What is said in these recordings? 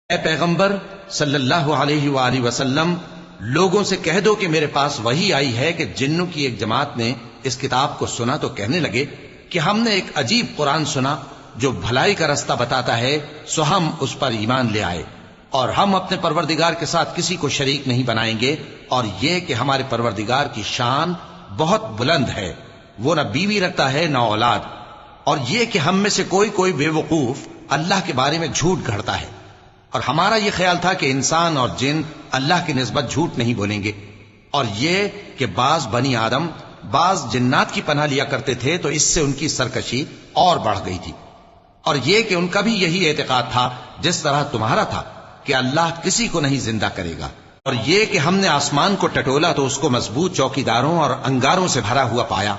اے پیغمبر صلی اللہ علیہ وآلہ وسلم، لوگوں سے کہہ دو کہ میرے پاس وحی آئی ہے کہ جنوں کی ایک جماعت نے اس کتاب کو سنا تو کہنے لگے کہ ہم نے ایک عجیب قرآن سنا جو بھلائی کا رستہ بتاتا ہے، سو ہم اس پر ایمان لے آئے، اور ہم اپنے پروردگار کے ساتھ کسی کو شریک نہیں بنائیں گے، اور یہ کہ ہمارے پروردگار کی شان بہت بلند ہے، وہ نہ بیوی رکھتا ہے نہ اولاد، اور یہ کہ ہم میں سے کوئی بے وقوف اللہ کے بارے میں جھوٹ گھڑتا ہے، اور ہمارا یہ خیال تھا کہ انسان اور جن اللہ کی نسبت جھوٹ نہیں بولیں گے، اور یہ کہ بعض بنی آدم بعض جنات کی پناہ لیا کرتے تھے تو اس سے ان کی سرکشی اور بڑھ گئی تھی، اور یہ کہ ان کا بھی یہی اعتقاد تھا جس طرح تمہارا تھا کہ اللہ کسی کو نہیں زندہ کرے گا، اور یہ کہ ہم نے آسمان کو ٹٹولا تو اس کو مضبوط چوکیداروں اور انگاروں سے بھرا ہوا پایا،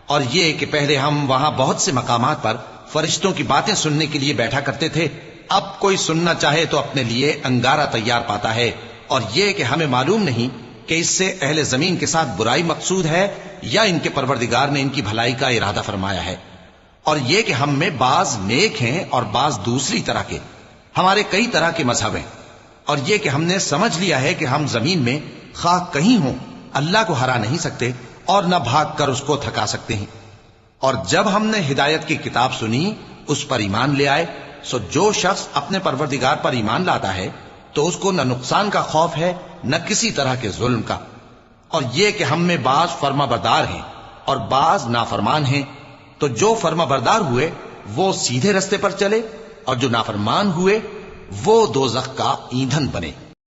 اور یہ کہ پہلے ہم وہاں بہت سے مقامات پر فرشتوں کی باتیں سننے کے لیے بیٹھا کرتے تھے، اب کوئی سننا چاہے تو اپنے لیے انگارہ تیار پاتا ہے، اور یہ کہ ہمیں معلوم نہیں کہ اس سے اہل زمین کے ساتھ برائی مقصود ہے یا ان کے پروردگار نے ان کی بھلائی کا ارادہ فرمایا ہے، اور یہ کہ ہم میں بعض نیک ہیں اور بعض دوسری طرح کے، ہمارے کئی طرح کے مذہب ہیں، اور یہ کہ ہم نے سمجھ لیا ہے کہ ہم زمین میں خواہ کہیں ہوں اللہ کو ہرا نہیں سکتے اور نہ بھاگ کر اس کو تھکا سکتے ہیں، اور جب ہم نے ہدایت کی کتاب سنی اس پر ایمان لے آئے، سو جو شخص اپنے پروردگار پر ایمان لاتا ہے تو اس کو نہ نقصان کا خوف ہے نہ کسی طرح کے ظلم کا، اور یہ کہ ہم میں بعض فرما بردار ہیں اور بعض نافرمان ہیں، تو جو فرما بردار ہوئے وہ سیدھے رستے پر چلے، اور جو نافرمان ہوئے وہ دوزخ کا ایندھن بنے۔